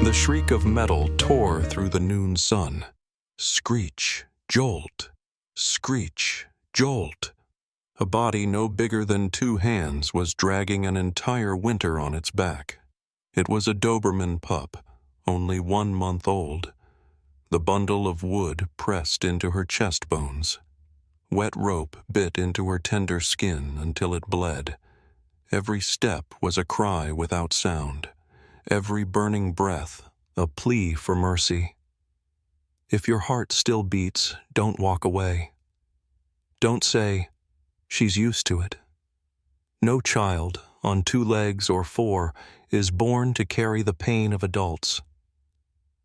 The shriek of metal tore through the noon sun. Screech, jolt, screech, jolt. A body no bigger than 2 hands was dragging an entire winter on its back. It was a Doberman pup, only 1 month old. The bundle of wood pressed into her chest bones. Wet rope bit into her tender skin until it bled. Every step was a cry without sound. Every burning breath, a plea for mercy. If your heart still beats, don't walk away. Don't say, "She's used to it." No child, on 2 legs or 4, is born to carry the pain of adults.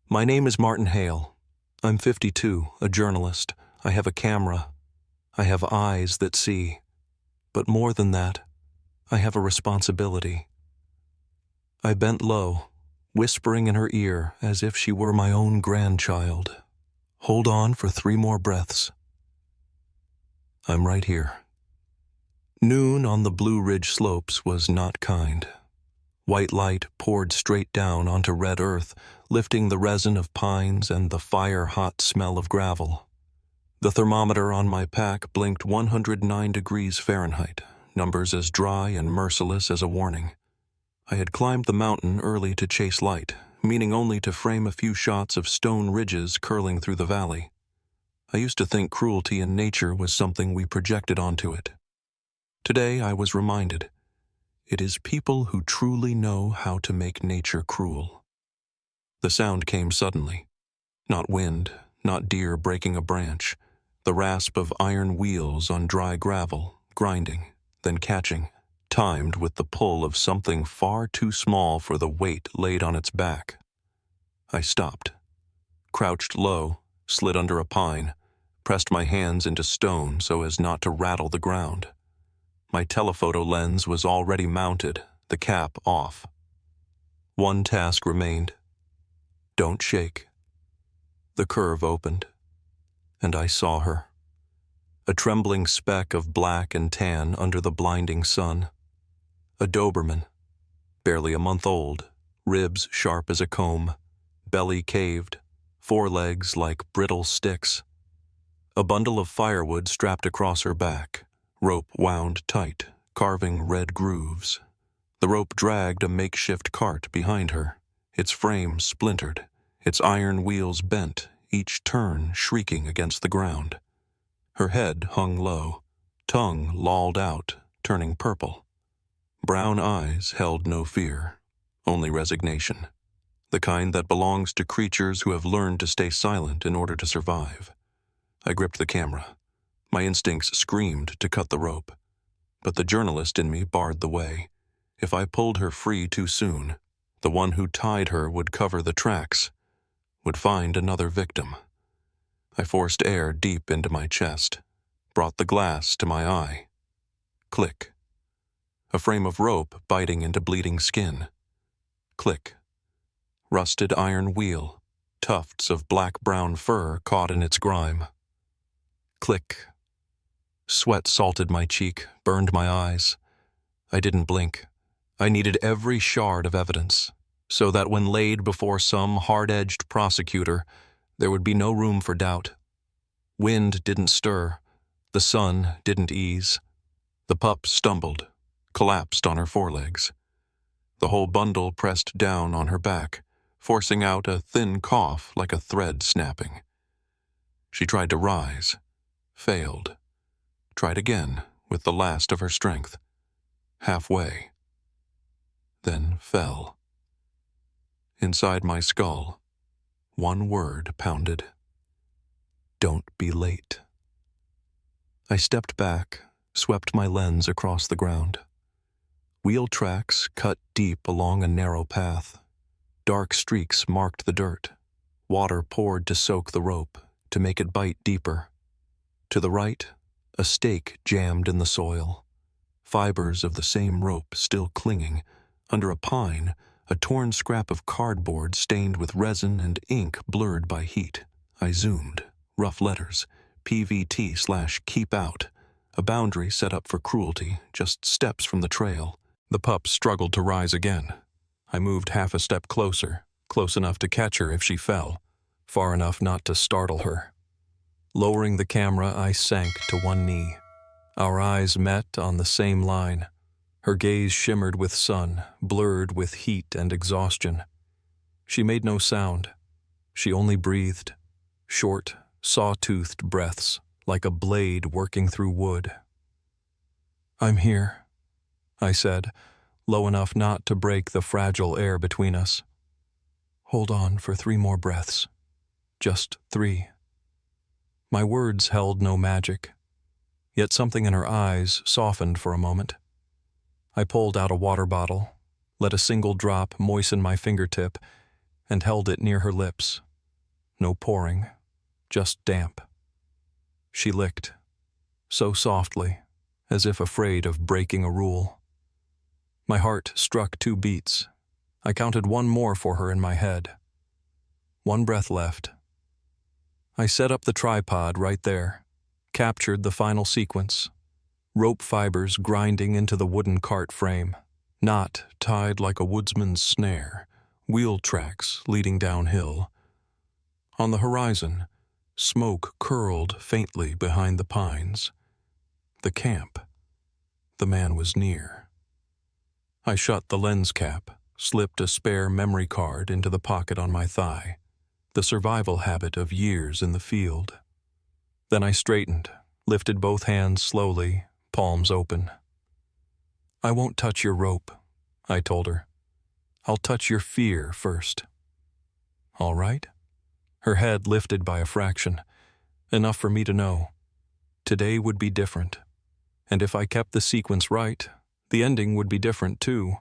My name is Martin Hale. I'm 52, a journalist. I have a camera. I have eyes that see. But more than that, I have a responsibility. I bent low, whispering in her ear as if she were my own grandchild. Hold on for 3 more breaths. I'm right here. Noon on the Blue Ridge slopes was not kind. White light poured straight down onto red earth, lifting the resin of pines and the fire-hot smell of gravel. The thermometer on my pack blinked 109 degrees Fahrenheit, numbers as dry and merciless as a warning. I had climbed the mountain early to chase light, meaning only to frame a few shots of stone ridges curling through the valley. I used to think cruelty in nature was something we projected onto it. Today I was reminded, it is people who truly know how to make nature cruel. The sound came suddenly. Not wind, not deer breaking a branch. The rasp of iron wheels on dry gravel, grinding, then catching, timed with the pull of something far too small for the weight laid on its back. I stopped, crouched low, slid under a pine, pressed my hands into stone so as not to rattle the ground. My telephoto lens was already mounted, the cap off. One task remained. Don't shake. The curve opened, and I saw her. A trembling speck of black and tan under the blinding sun. A Doberman, barely a month old, ribs sharp as a comb, belly caved, 4 legs like brittle sticks. A bundle of firewood strapped across her back, rope wound tight, carving red grooves. The rope dragged a makeshift cart behind her, its frame splintered, its iron wheels bent, each turn shrieking against the ground. Her head hung low, tongue lolled out, turning purple. Brown eyes held no fear, only resignation, the kind that belongs to creatures who have learned to stay silent in order to survive. I gripped the camera. My instincts screamed to cut the rope, but the journalist in me barred the way. If I pulled her free too soon, the one who tied her would cover the tracks, would find another victim. I forced air deep into my chest, brought the glass to my eye. Click. A frame of rope biting into bleeding skin. Click. Rusted iron wheel, tufts of black-brown fur caught in its grime. Click. Sweat salted my cheek, burned my eyes. I didn't blink. I needed every shard of evidence, so that when laid before some hard-edged prosecutor, there would be no room for doubt. Wind didn't stir. The sun didn't ease. The pup stumbled, collapsed on her forelegs. The whole bundle pressed down on her back, forcing out a thin cough like a thread snapping. She tried to rise, failed. Tried again with the last of her strength. Halfway. Then fell. Inside my skull, one word pounded. Don't be late. I stepped back, swept my lens across the ground. Wheel tracks cut deep along a narrow path. Dark streaks marked the dirt. Water poured to soak the rope, to make it bite deeper. To the right, a stake jammed in the soil. Fibers of the same rope still clinging. Under a pine, a torn scrap of cardboard stained with resin and ink blurred by heat. I zoomed. Rough letters. PVT/keep out. A boundary set up for cruelty, just steps from the trail. The pup struggled to rise again. I moved half a step closer, close enough to catch her if she fell, far enough not to startle her. Lowering the camera, I sank to one knee. Our eyes met on the same line. Her gaze shimmered with sun, blurred with heat and exhaustion. She made no sound. She only breathed, short, saw-toothed breaths, like a blade working through wood. "I'm here," I said, low enough not to break the fragile air between us. "Hold on for 3 more breaths. Just 3. My words held no magic, yet something in her eyes softened for a moment. I pulled out a water bottle, let a single drop moisten my fingertip, and held it near her lips. No pouring, just damp. She licked, so softly, as if afraid of breaking a rule. My heart struck 2 beats. I counted 1 more for her in my head. 1 breath left. I set up the tripod right there, captured the final sequence. Rope fibers grinding into the wooden cart frame, knot tied like a woodsman's snare, wheel tracks leading downhill. On the horizon, smoke curled faintly behind the pines. The camp. The man was near. I shut the lens cap, slipped a spare memory card into the pocket on my thigh, the survival habit of years in the field. Then I straightened, lifted both hands slowly, palms open. "I won't touch your rope," I told her. "I'll touch your fear first." "All right?" Her head lifted by a fraction, enough for me to know. Today would be different, and if I kept the sequence right, the ending would be different too.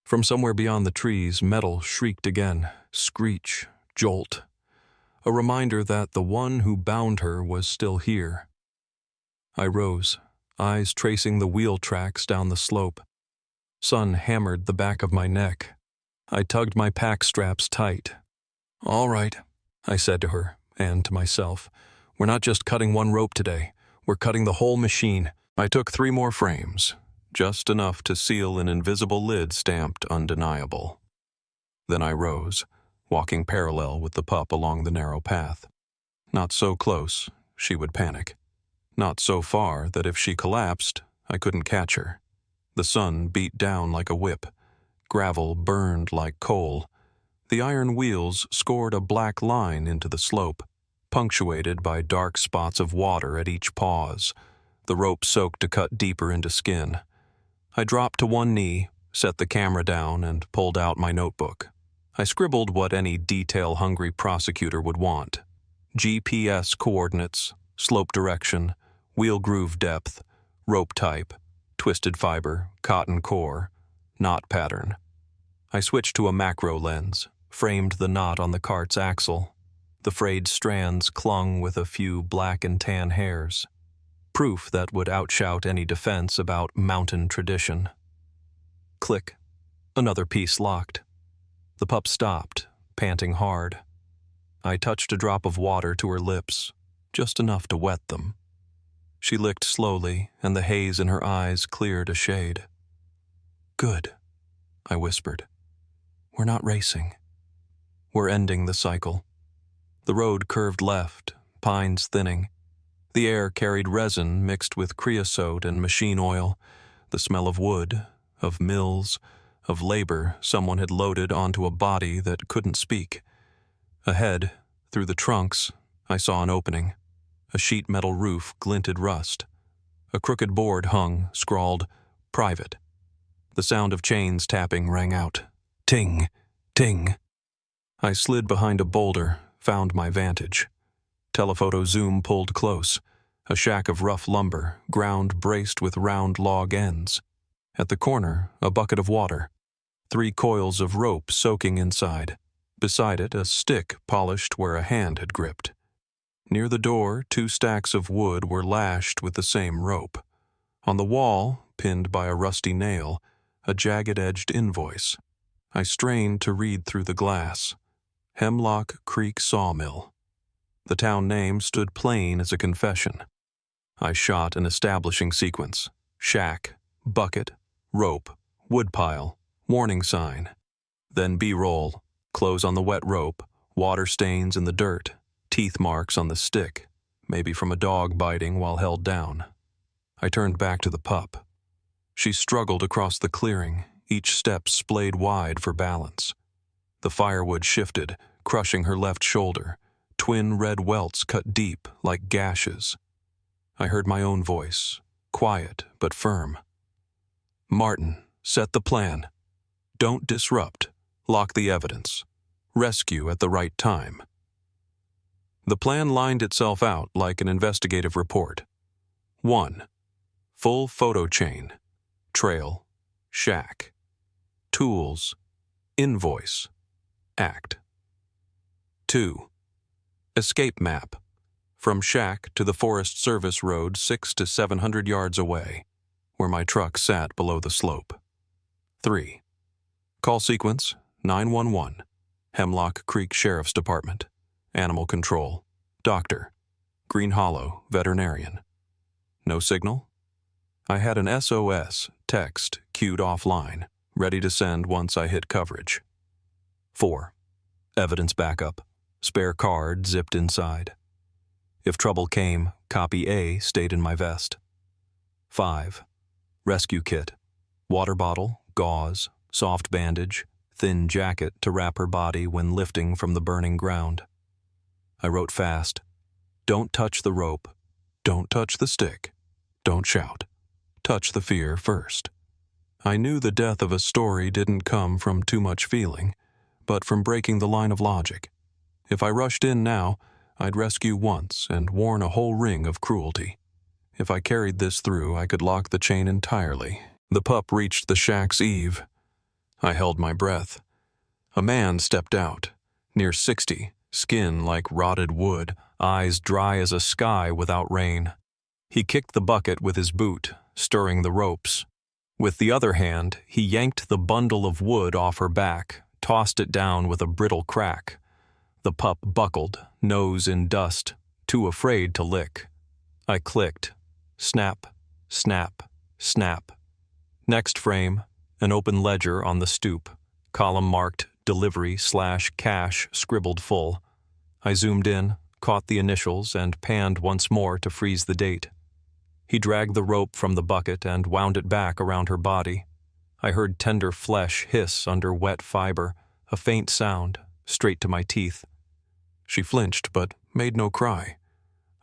From somewhere beyond the trees, metal shrieked again, screech, jolt. A reminder that the one who bound her was still here. I rose, eyes tracing the wheel tracks down the slope. Sun hammered the back of my neck. I tugged my pack straps tight. "All right," I said to her, and to myself. "We're not just cutting 1 rope today. We're cutting the whole machine." I took 3 more frames, just enough to seal an invisible lid stamped undeniable. Then I rose, walking parallel with the pup along the narrow path. Not so close, she would panic. Not so far that if she collapsed, I couldn't catch her. The sun beat down like a whip. Gravel burned like coal. The iron wheels scored a black line into the slope, punctuated by dark spots of water at each pause. The rope soaked to cut deeper into skin. I dropped to one knee, set the camera down, and pulled out my notebook. I scribbled what any detail-hungry prosecutor would want. GPS coordinates, slope direction, wheel groove depth, rope type, twisted fiber, cotton core, knot pattern. I switched to a macro lens, framed the knot on the cart's axle. The frayed strands clung with a few black and tan hairs. Proof that would outshout any defense about mountain tradition. Click. Another piece locked. The pup stopped, panting hard. I touched a drop of water to her lips, just enough to wet them. She licked slowly, and the haze in her eyes cleared a shade. "Good," I whispered. "We're not racing. We're ending the cycle." The road curved left, pines thinning. The air carried resin mixed with creosote and machine oil, the smell of wood, of mills, of labor someone had loaded onto a body that couldn't speak. Ahead, through the trunks, I saw an opening. A sheet metal roof glinted rust. A crooked board hung, scrawled, "Private." The sound of chains tapping rang out. Ting, ting. I slid behind a boulder, found my vantage. Telephoto zoom pulled close. A shack of rough lumber, ground braced with round log ends. At the corner, a bucket of water. 3 coils of rope soaking inside. Beside it, a stick polished where a hand had gripped. Near the door, 2 stacks of wood were lashed with the same rope. On the wall, pinned by a rusty nail, a jagged-edged invoice. I strained to read through the glass. Hemlock Creek Sawmill. The town name stood plain as a confession. I shot an establishing sequence. Shack, bucket, rope, woodpile, warning sign. Then B-roll, Clothes on the wet rope, water stains in the dirt, teeth marks on the stick, maybe from a dog biting while held down. I turned back to the pup. She struggled across the clearing, each step splayed wide for balance. The firewood shifted, crushing her left shoulder. Twin red welts cut deep like gashes. I heard my own voice, quiet but firm. "Martin, set the plan. Don't disrupt. Lock the evidence. Rescue at the right time." The plan lined itself out like an investigative report. 1. Full photo chain. Trail. Shack. Tools. Invoice. Act. 2. Escape map. From shack to the Forest Service road 600 to 700 yards away, where my truck sat below the slope. 3. Call sequence 911, Hemlock Creek Sheriff's Department, Animal Control, Doctor, Green Hollow Veterinarian. No signal? I had an SOS text queued offline, ready to send once I hit coverage. 4. Evidence backup, spare card zipped inside. If trouble came, copy A stayed in my vest. 5. Rescue kit, water bottle, gauze, soft bandage, thin jacket to wrap her body when lifting from the burning ground. I wrote fast, "Don't touch the rope. Don't touch the stick. Don't shout. Touch the fear first." I knew the death of a story didn't come from too much feeling, but from breaking the line of logic. If I rushed in now, I'd rescue once and warn a whole ring of cruelty. If I carried this through, I could lock the chain entirely. The pup reached the shack's eave. I held my breath. A man stepped out, near 60, skin like rotted wood, eyes dry as a sky without rain. He kicked the bucket with his boot, stirring the ropes. With the other hand, he yanked the bundle of wood off her back, tossed it down with a brittle crack. The pup buckled, nose in dust, too afraid to lick. I clicked. Snap, snap, snap. Next frame, an open ledger on the stoop, column marked delivery/cash scribbled full. I zoomed in, caught the initials, and panned once more to freeze the date. He dragged the rope from the bucket and wound it back around her body. I heard tender flesh hiss under wet fiber, a faint sound, straight to my teeth. She flinched, but made no cry.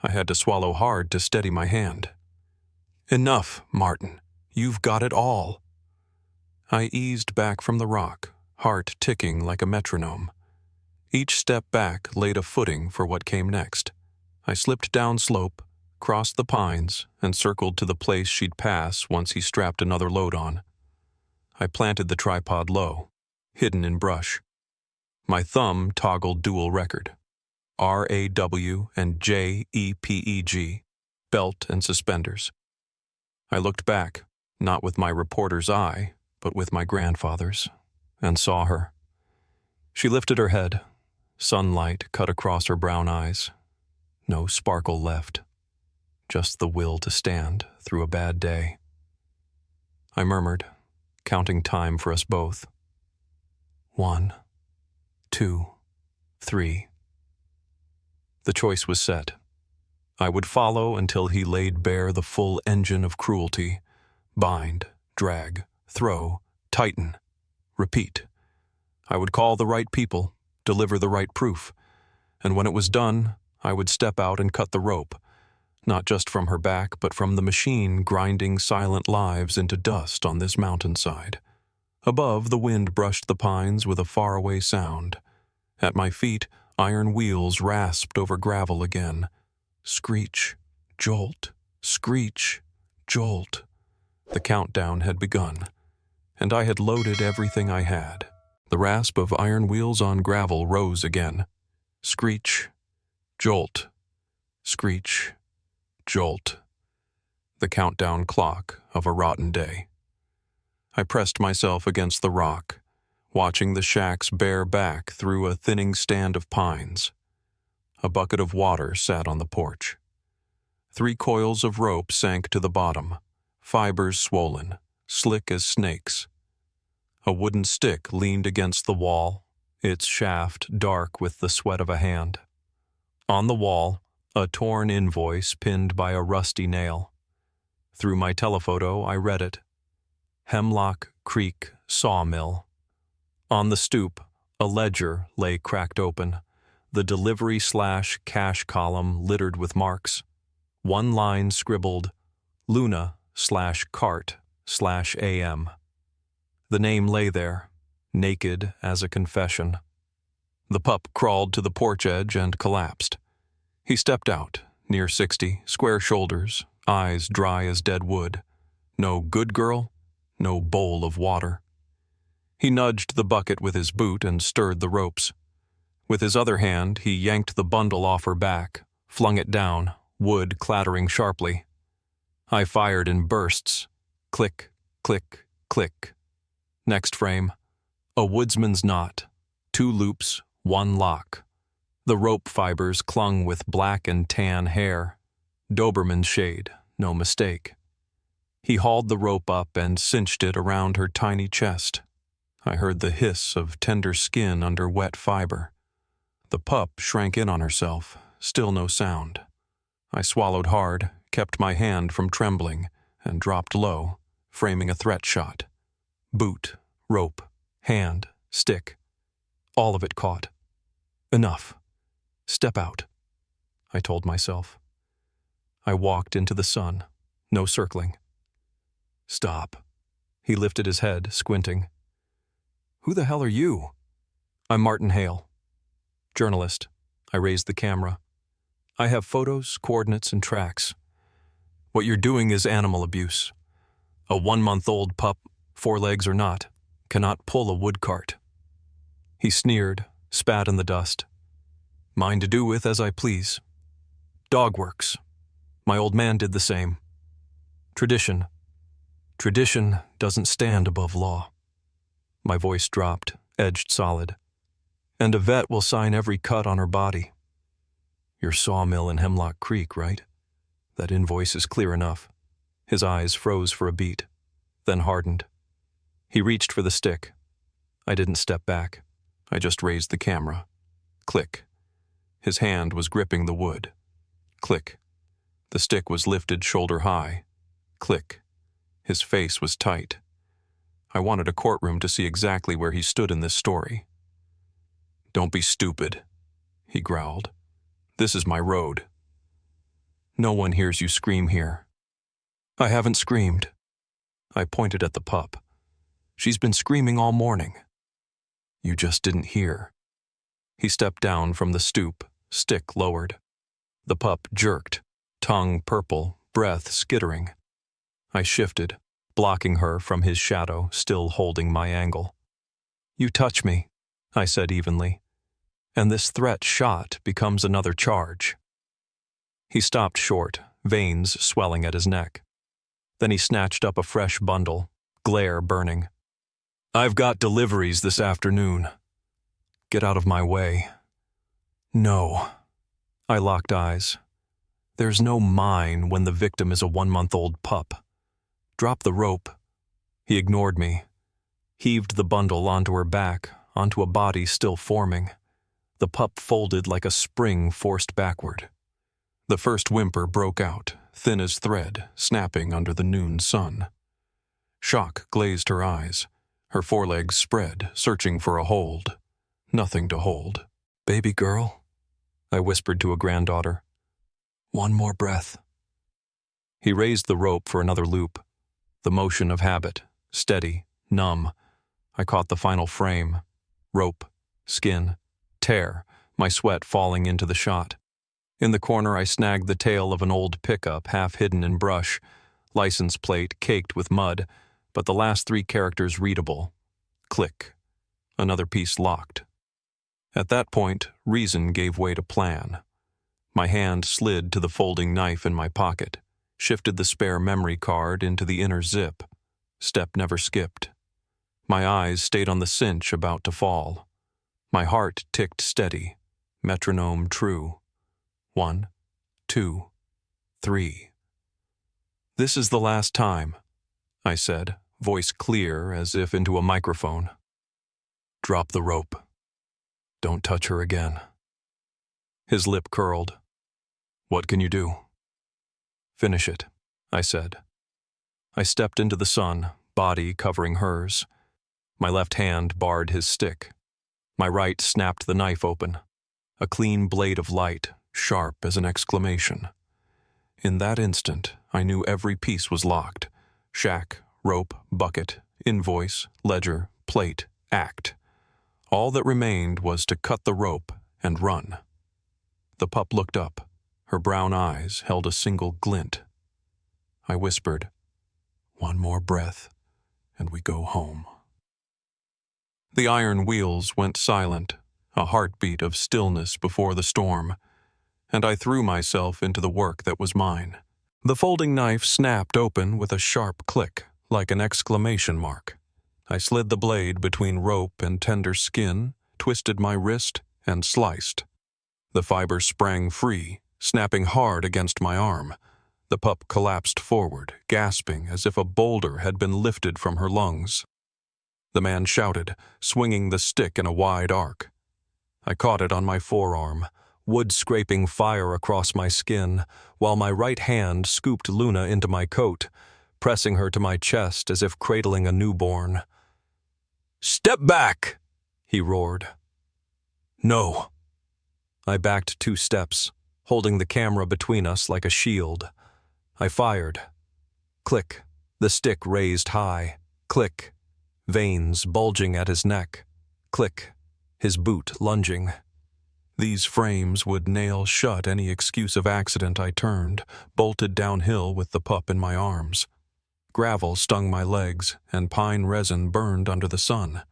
I had to swallow hard to steady my hand. "Enough, Martin. You've got it all." I eased back from the rock, heart ticking like a metronome. Each step back laid a footing for what came next. I slipped down slope, crossed the pines, and circled to the place she'd pass once he strapped another load on. I planted the tripod low, hidden in brush. My thumb toggled dual record. RAW and JEPEG, belt and suspenders. I looked back, not with my reporter's eye, but with my grandfather's, and saw her. She lifted her head. Sunlight cut across her brown eyes. No sparkle left, just the will to stand through a bad day. I murmured, counting time for us both. 1, 2, 3. The choice was set. I would follow until he laid bare the full engine of cruelty. Bind, drag, throw, tighten, repeat. I would call the right people, deliver the right proof, and when it was done, I would step out and cut the rope, not just from her back, but from the machine grinding silent lives into dust on this mountainside. Above, the wind brushed the pines with a faraway sound. At my feet, iron wheels rasped over gravel again. Screech, jolt, screech, jolt. The countdown had begun, and I had loaded everything I had. The rasp of iron wheels on gravel rose again. Screech, jolt, screech, jolt. The countdown clock of a rotten day. I pressed myself against the rock, watching the shack's bare back through a thinning stand of pines. A bucket of water sat on the porch. 3 coils of rope sank to the bottom, fibers swollen, slick as snakes. A wooden stick leaned against the wall, its shaft dark with the sweat of a hand. On the wall, a torn invoice pinned by a rusty nail. Through my telephoto, I read it. Hemlock Creek Sawmill. On the stoop, a ledger lay cracked open, the delivery/cash column littered with marks. One line scribbled, Luna/cart/AM. The name lay there, naked as a confession. The pup crawled to the porch edge and collapsed. He stepped out, near 60, square shoulders, eyes dry as dead wood. No good girl, no bowl of water. He nudged the bucket with his boot and stirred the ropes. With his other hand, he yanked the bundle off her back, flung it down, wood clattering sharply. I fired in bursts. Click, click, click. Next frame. A woodsman's knot. 2 loops, 1 lock. The rope fibers clung with black and tan hair. Doberman shade, no mistake. He hauled the rope up and cinched it around her tiny chest. I heard the hiss of tender skin under wet fiber. The pup shrank in on herself, still no sound. I swallowed hard, kept my hand from trembling, and dropped low, framing a threat shot. Boot, rope, hand, stick. All of it caught. Enough. Step out, I told myself. I walked into the sun, no circling. Stop. He lifted his head, squinting. Who the hell are you? I'm Martin Hale. Journalist. I raised the camera. I have photos, coordinates, and tracks. What you're doing is animal abuse. A 1-month-old pup, 4 legs or not, cannot pull a wood cart. He sneered, spat in the dust. Mine to do with as I please. Dog works. My old man did the same. Tradition. Tradition doesn't stand above law. My voice dropped, edged solid. And a vet will sign every cut on her body. Your sawmill in Hemlock Creek, right? That invoice is clear enough. His eyes froze for a beat, then hardened. He reached for the stick. I didn't step back. I just raised the camera. Click. His hand was gripping the wood. Click. The stick was lifted shoulder high. Click. His face was tight. I wanted a courtroom to see exactly where he stood in this story. Don't be stupid, he growled. This is my road. No one hears you scream here. I haven't screamed. I pointed at the pup. She's been screaming all morning. You just didn't hear. He stepped down from the stoop, stick lowered. The pup jerked, tongue purple, breath skittering. I shifted, blocking her from his shadow, still holding my angle. You touch me, I said evenly, and this threat shot becomes another charge. He stopped short, veins swelling at his neck. Then he snatched up a fresh bundle, glare burning. I've got deliveries this afternoon. Get out of my way. No. I locked eyes. There's no mine when the victim is a 1-month-old pup. Drop the rope. He ignored me, heaved the bundle onto her back, onto a body still forming. The pup folded like a spring forced backward. The first whimper broke out, thin as thread, snapping under the noon sun. Shock glazed her eyes. Her forelegs spread, searching for a hold. Nothing to hold. Baby girl, I whispered to a granddaughter. One more breath. He raised the rope for another loop. The motion of habit, steady, numb. I caught the final frame. Rope, skin, tear, my sweat falling into the shot. In the corner, I snagged the tail of an old pickup half hidden in brush, license plate caked with mud, but the last 3 characters readable. Click. Another piece locked. At that point, reason gave way to plan. My hand slid to the folding knife in my pocket, shifted the spare memory card into the inner zip. Step never skipped. My eyes stayed on the cinch about to fall. My heart ticked steady, metronome true. 1, 2, 3. This is the last time, I said, voice clear as if into a microphone. Drop the rope. Don't touch her again. His lip curled. What can you do? Finish it, I said. I stepped into the sun, body covering hers. My left hand barred his stick. My right snapped the knife open, a clean blade of light, sharp as an exclamation. In that instant, I knew every piece was locked. Shack, rope, bucket, invoice, ledger, plate, act. All that remained was to cut the rope and run. The pup looked up. Her brown eyes held a single glint. I whispered, "One more breath, and we go home." The iron wheels went silent, a heartbeat of stillness before the storm, and I threw myself into the work that was mine. The folding knife snapped open with a sharp click, like an exclamation mark. I slid the blade between rope and tender skin, twisted my wrist, and sliced. The fiber sprang free, snapping hard against my arm. The pup collapsed forward, gasping as if a boulder had been lifted from her lungs. The man shouted, swinging the stick in a wide arc. I caught it on my forearm, wood scraping fire across my skin, while my right hand scooped Luna into my coat, pressing her to my chest as if cradling a newborn. "Step back!" he roared. "No." I backed 2 steps, holding the camera between us like a shield. I fired. Click, the stick raised high. Click, veins bulging at his neck. Click, his boot lunging. These frames would nail shut any excuse of accident. I turned, bolted downhill with the pup in my arms. Gravel stung my legs, and pine resin burned under the sun.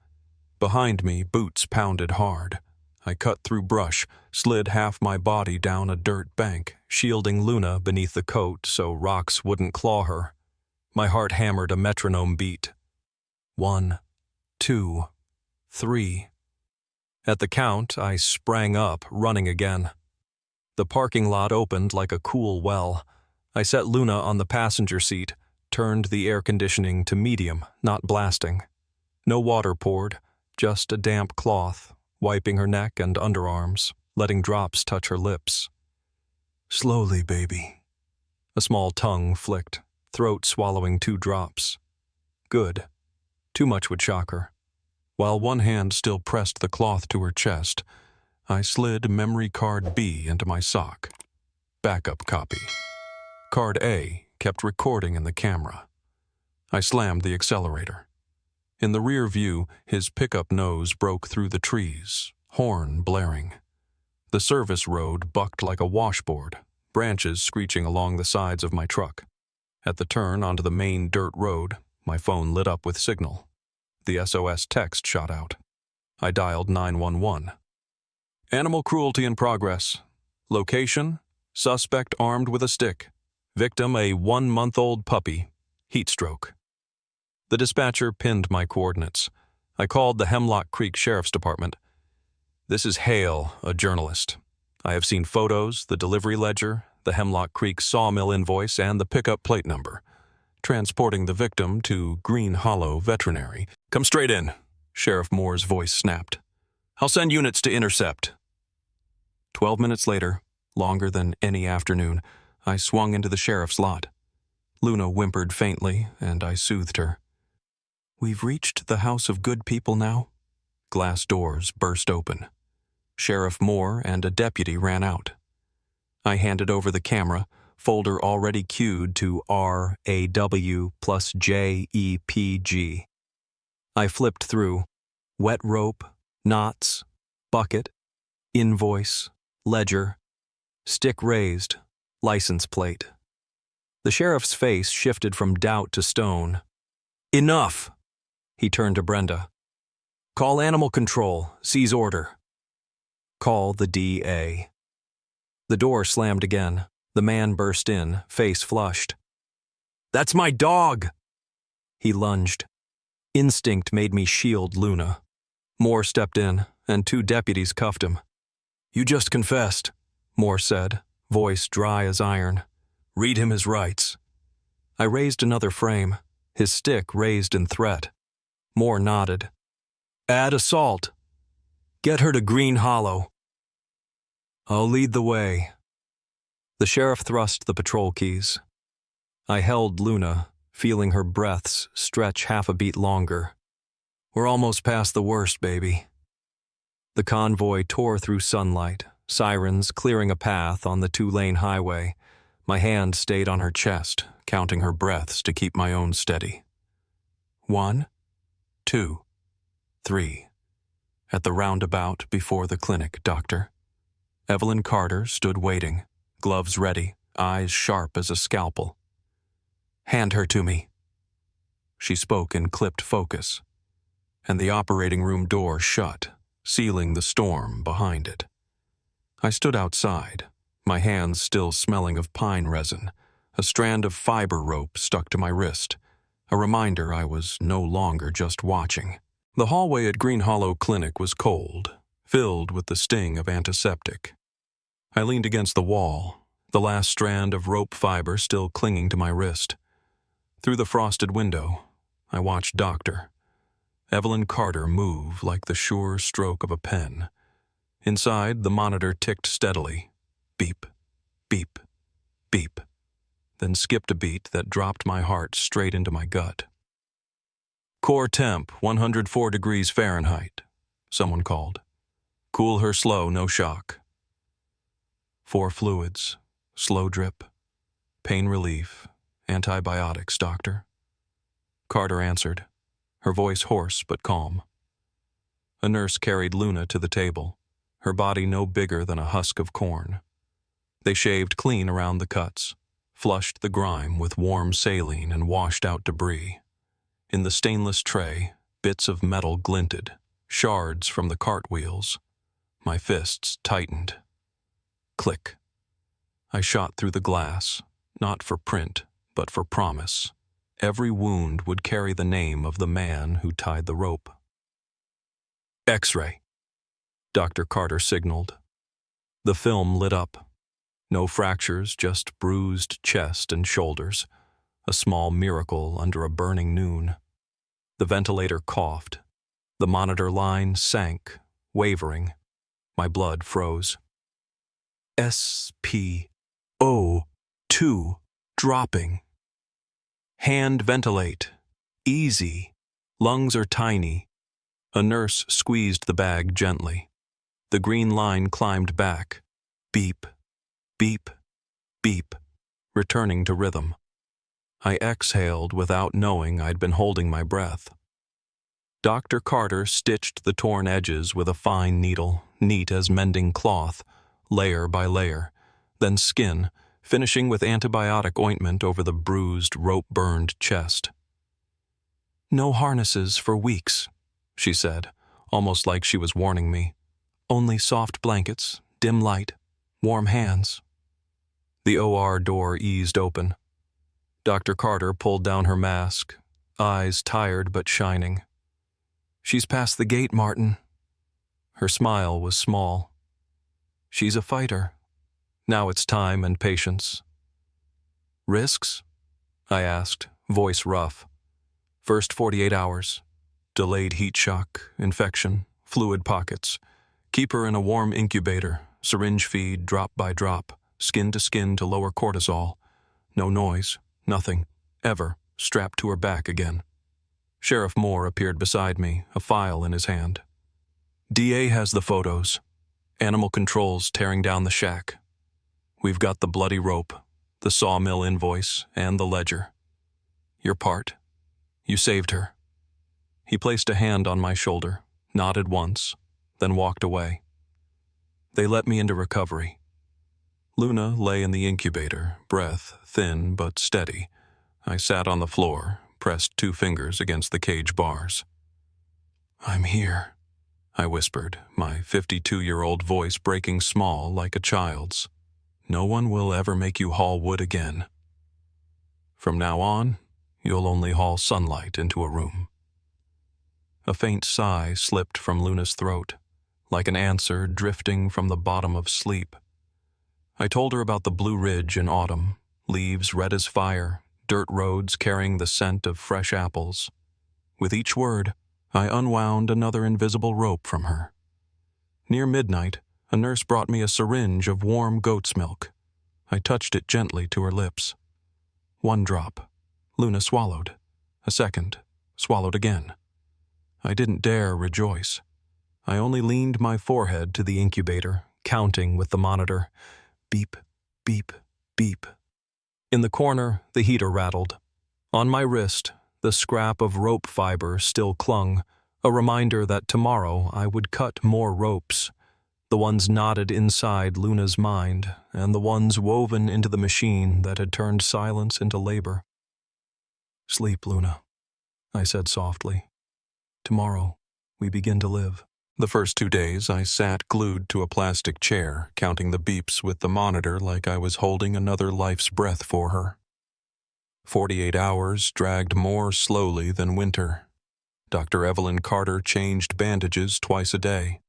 Behind me, boots pounded hard. I cut through brush, slid half my body down a dirt bank, shielding Luna beneath the coat so rocks wouldn't claw her. My heart hammered a metronome beat. 1, 2, 3. At the count, I sprang up, running again. The parking lot opened like a cool well. I set Luna on the passenger seat, turned the air conditioning to medium, not blasting. No water poured, just a damp cloth, wiping her neck and underarms, letting drops touch her lips. "Slowly, baby." A small tongue flicked, throat swallowing 2 drops. Good. Too much would shock her. While one hand still pressed the cloth to her chest, I slid memory card B into my sock. Backup copy. Card A kept recording in the camera. I slammed the accelerator. In the rear view, his pickup nose broke through the trees, horn blaring. The service road bucked like a washboard, branches screeching along the sides of my truck. At the turn onto the main dirt road, my phone lit up with signal. The SOS text shot out. I dialed 911. "Animal cruelty in progress. Location, suspect armed with a stick. Victim a 1-month-old puppy. Heat stroke." The dispatcher pinned my coordinates. I called the Hemlock Creek Sheriff's Department. "This is Hale, a journalist. I have seen photos, the delivery ledger, the Hemlock Creek sawmill invoice, and the pickup plate number. Transporting the victim to Hollow Veterinary." "Come straight in," Sheriff Moore's voice snapped. "I'll send units to intercept." 12 minutes later, longer than any afternoon, I swung into the sheriff's lot. Luna whimpered faintly, and I soothed her. "We've reached the house of good people now." Glass doors burst open. Sheriff Moore and a deputy ran out. I handed over the camera, folder already queued to RAW plus JEPG. I flipped through wet rope, knots, bucket, invoice, ledger, stick raised, license plate. The sheriff's face shifted from doubt to stone. "Enough!" He turned to Brenda. "Call animal control, seize order." "Call the DA." The door slammed again. The man burst in, face flushed. "That's my dog!" He lunged. Instinct made me shield Luna. Moore stepped in, and 2 deputies cuffed him. "You just confessed," Moore said, voice dry as iron. "Read him his rights." I raised another frame, his stick raised in threat. Moore nodded. "Add assault." Get her to Green Hollow. I'll lead the way. The sheriff thrust the patrol keys. I held Luna, feeling her breaths stretch half a beat longer. We're almost past the worst, baby. The convoy tore through sunlight, sirens clearing a path on the 2-lane highway. My hand stayed on her chest, counting her breaths to keep my own steady. 1, 2, 3. At the roundabout before the clinic, Doctor. Evelyn Carter stood waiting, gloves ready, eyes sharp as a scalpel. Hand her to me. She spoke in clipped focus, and the operating room door shut, sealing the storm behind it. I stood outside, my hands still smelling of pine resin, a strand of fiber rope stuck to my wrist, a reminder I was no longer just watching. The hallway at Green Hollow Clinic was cold, filled with the sting of antiseptic. I leaned against the wall, the last strand of rope fiber still clinging to my wrist. Through the frosted window, I watched Doctor Evelyn Carter move like the sure stroke of a pen. Inside, the monitor ticked steadily. Beep, beep, beep. Then skipped a beat that dropped my heart straight into my gut. Core temp, 104 degrees Fahrenheit, someone called. Cool her slow, no shock. 4 fluids, slow drip, pain relief, antibiotics, Doctor. Carter answered, her voice hoarse but calm. A nurse carried Luna to the table, her body no bigger than a husk of corn. They shaved clean around the cuts, flushed the grime with warm saline and washed out debris. In the stainless tray, bits of metal glinted, shards from the cartwheels. My fists tightened. Click. I shot through the glass, not for print, but for promise. Every wound would carry the name of the man who tied the rope. X-ray, Dr. Carter signaled. The film lit up. No fractures, just bruised chest and shoulders. A small miracle under a burning noon. The ventilator coughed. The monitor line sank, wavering. My blood froze. SpO2 dropping. Hand ventilate. Easy. Lungs are tiny. A nurse squeezed the bag gently. The green line climbed back. Beep, beep, beep, returning to rhythm. I exhaled without knowing I'd been holding my breath. Dr. Carter stitched the torn edges with a fine needle, neat as mending cloth, layer by layer, then skin, finishing with antibiotic ointment over the bruised, rope-burned chest. No harnesses for weeks, she said, almost like she was warning me. Only soft blankets, dim light, warm hands. The OR door eased open. Dr. Carter pulled down her mask, eyes tired but shining. She's past the gate, Martin. Her smile was small. She's a fighter. Now it's time and patience. Risks? I asked, voice rough. First 48 hours. Delayed heat shock, infection, fluid pockets. Keep her in a warm incubator, syringe feed drop by drop, skin to lower cortisol. No noise. Nothing, ever, strapped to her back again. Sheriff Moore appeared beside me, a file in his hand. DA has the photos. Animal control's tearing down the shack. We've got the bloody rope, the sawmill invoice, and the ledger. Your part. You saved her. He placed a hand on my shoulder, nodded once, then walked away. They let me into recovery. Luna lay in the incubator, breath thin but steady. I sat on the floor, pressed 2 fingers against the cage bars. I'm here, I whispered, my 52-year-old voice breaking small like a child's. No one will ever make you haul wood again. From now on, you'll only haul sunlight into a room. A faint sigh slipped from Luna's throat, like an answer drifting from the bottom of sleep. I told her about the Blue Ridge in autumn, leaves red as fire, dirt roads carrying the scent of fresh apples. With each word, I unwound another invisible rope from her. Near midnight, a nurse brought me a syringe of warm goat's milk. I touched it gently to her lips. 1 drop. Luna swallowed. A second. Swallowed again. I didn't dare rejoice. I only leaned my forehead to the incubator, counting with the monitor. Beep, beep, beep. In the corner, the heater rattled. On my wrist, the scrap of rope fiber still clung, a reminder that tomorrow I would cut more ropes, the ones knotted inside Luna's mind and the ones woven into the machine that had turned silence into labor. Sleep, Luna, I said softly. Tomorrow, we begin to live. The first 2 days, I sat glued to a plastic chair, counting the beeps with the monitor like I was holding another life's breath for her. 48 hours dragged more slowly than winter. Dr. Evelyn Carter changed bandages twice a day,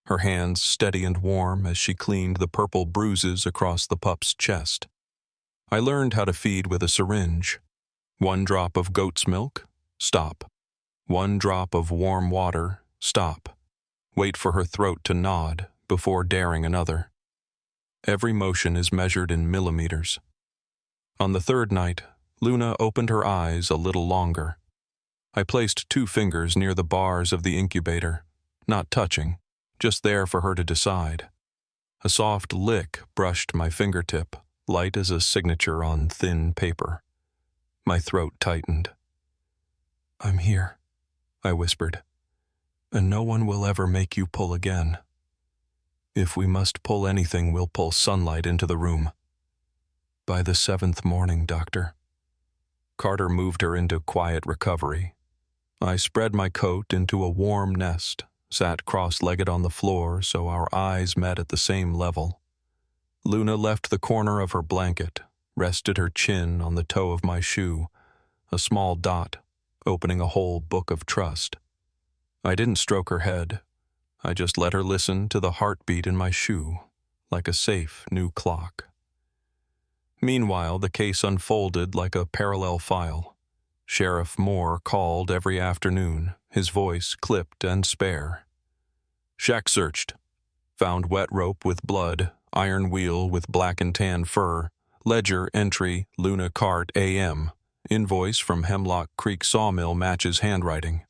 her hands steady and warm as she cleaned the purple bruises across the pup's chest. I learned how to feed with a syringe. 1 drop of goat's milk, stop. 1 drop of warm water, stop. Wait for her throat to nod before daring another. Every motion is measured in millimeters. On the 3rd night, Luna opened her eyes a little longer. I placed 2 fingers near the bars of the incubator, not touching, just there for her to decide. A soft lick brushed my fingertip, light as a signature on thin paper. My throat tightened. "I'm here," I whispered, "and no one will ever make you pull again. If we must pull anything, we'll pull sunlight into the room. By the 7th morning, Doctor." Carter moved her into quiet recovery. I spread my coat into a warm nest, sat cross-legged on the floor so our eyes met at the same level. Luna left the corner of her blanket, rested her chin on the toe of my shoe, a small dot, opening a whole book of trust. I didn't stroke her head. I just let her listen to the heartbeat in my shoe, like a safe new clock. Meanwhile, the case unfolded like a parallel file. Sheriff Moore called every afternoon, his voice clipped and spare. "Shack searched. Found wet rope with blood, iron wheel with black and tan fur, ledger entry Luna Cart AM. Invoice from Hemlock Creek Sawmill matches handwriting.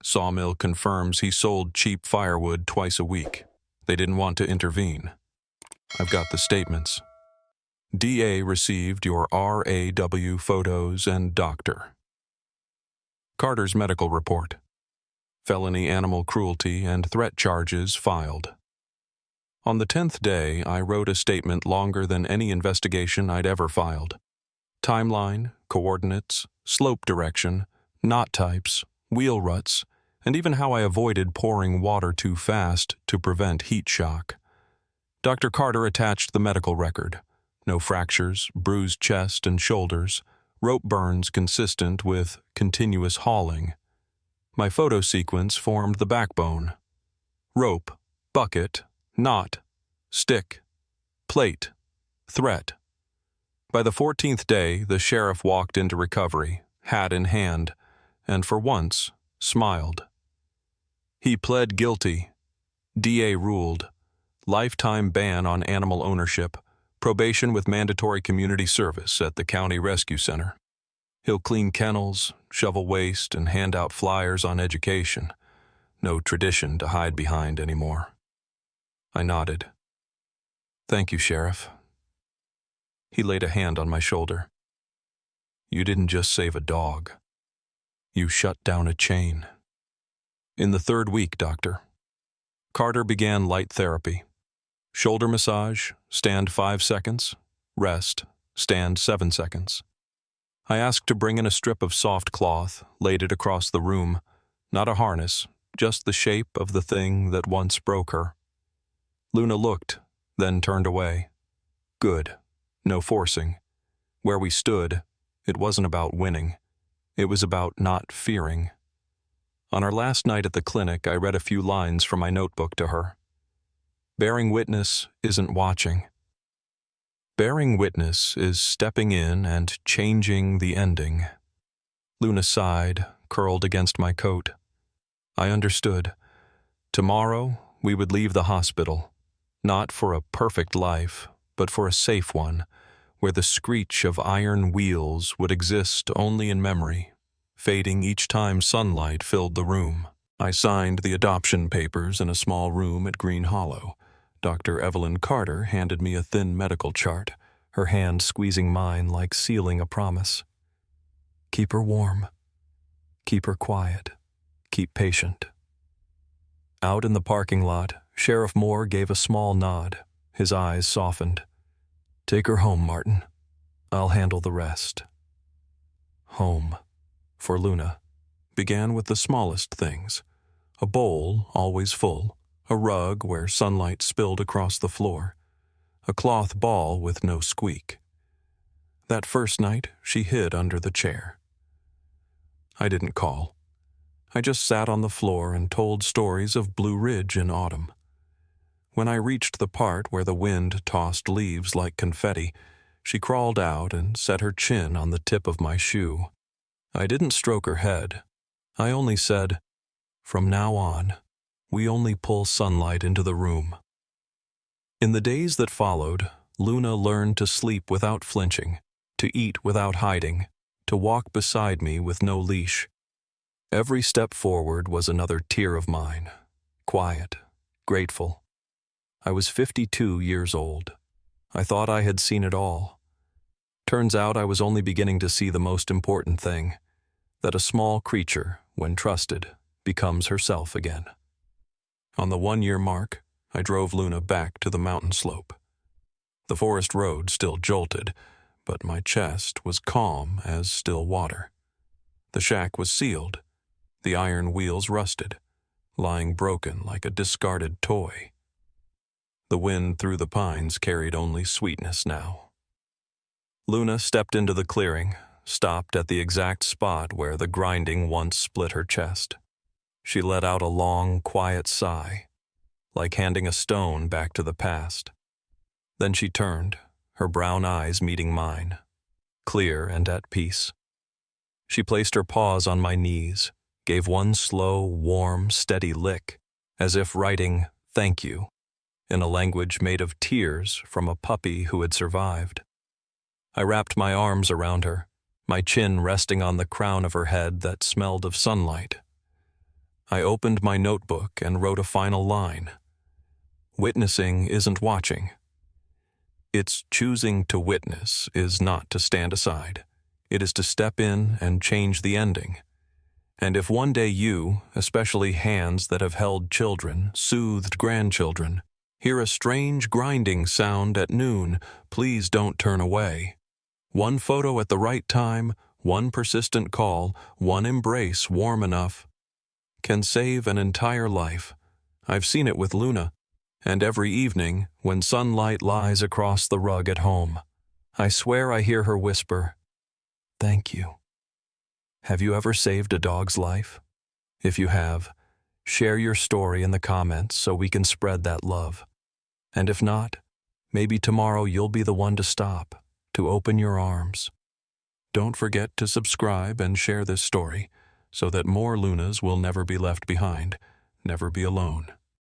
Sawmill confirms he sold cheap firewood twice a week. They didn't want to intervene. I've got the statements. DA received your RAW photos and doctor. Carter's medical report. Felony animal cruelty and threat charges filed. On the 10th day, I wrote a statement longer than any investigation I'd ever filed. Timeline, coordinates, slope direction, knot types, wheel ruts, and even how I avoided pouring water too fast to prevent heat shock. Dr. Carter attached the medical record. No fractures, bruised chest and shoulders, rope burns consistent with continuous hauling. My photo sequence formed the backbone. Rope, bucket, knot, stick, plate, threat. By the 14th day, the sheriff walked into recovery, hat in hand, and for once, smiled. He pled guilty. DA ruled. Lifetime ban on animal ownership. Probation with mandatory community service at the County Rescue Center. He'll clean kennels, shovel waste, and hand out flyers on education. No tradition to hide behind anymore. I nodded. Thank you, Sheriff. He laid a hand on my shoulder. You didn't just save a dog. You shut down a chain. In the 3rd week, Doctor. Carter began light therapy. Shoulder massage, stand 5 seconds, rest, stand 7 seconds. I asked to bring in a strip of soft cloth, laid it across the room, not a harness, just the shape of the thing that once broke her. Luna looked, then turned away. Good. No forcing. Where we stood, it wasn't about winning. It was about not fearing. On our last night at the clinic, I read a few lines from my notebook to her. Bearing witness isn't watching. Bearing witness is stepping in and changing the ending. Luna sighed, curled against my coat. I understood. Tomorrow, we would leave the hospital, not for a perfect life, but for a safe one, where the screech of iron wheels would exist only in memory, fading each time sunlight filled the room. I signed the adoption papers in a small room at Green Hollow. Dr. Evelyn Carter handed me a thin medical chart, her hand squeezing mine like sealing a promise. Keep her warm. Keep her quiet. Keep patient. Out in the parking lot, Sheriff Moore gave a small nod. His eyes softened. Take her home, Martin. I'll handle the rest. Home, for Luna, began with the smallest things. A bowl, always full, a rug where sunlight spilled across the floor, a cloth ball with no squeak. That first night, she hid under the chair. I didn't call. I just sat on the floor and told stories of Blue Ridge in autumn. When I reached the part where the wind tossed leaves like confetti, she crawled out and set her chin on the tip of my shoe. I didn't stroke her head. I only said, "From now on, we only pull sunlight into the room." In the days that followed, Luna learned to sleep without flinching, to eat without hiding, to walk beside me with no leash. Every step forward was another tear of mine, quiet, grateful. I was 52 years old. I thought I had seen it all. Turns out I was only beginning to see the most important thing, that a small creature, when trusted, becomes herself again. On the 1-year mark, I drove Luna back to the mountain slope. The forest road still jolted, but my chest was calm as still water. The shack was sealed, the iron wheels rusted, lying broken like a discarded toy. The wind through the pines carried only sweetness now. Luna stepped into the clearing, stopped at the exact spot where the grinding once split her chest. She let out a long, quiet sigh, like handing a stone back to the past. Then she turned, her brown eyes meeting mine, clear and at peace. She placed her paws on my knees, gave one slow, warm, steady lick, as if writing, "Thank you," in a language made of tears from a puppy who had survived. I wrapped my arms around her, my chin resting on the crown of her head that smelled of sunlight. I opened my notebook and wrote a final line. Witnessing isn't watching. It's choosing to witness is not to stand aside. It is to step in and change the ending. And if one day you, especially hands that have held children, soothed grandchildren, hear a strange grinding sound at noon, please don't turn away. One photo at the right time, one persistent call, one embrace warm enough, can save an entire life. I've seen it with Luna, and every evening when sunlight lies across the rug at home, I swear I hear her whisper, "Thank you." Have you ever saved a dog's life? If you have, share your story in the comments so we can spread that love. And if not, maybe tomorrow you'll be the one to stop, to open your arms. Don't forget to subscribe and share this story so that more Lunas will never be left behind, never be alone.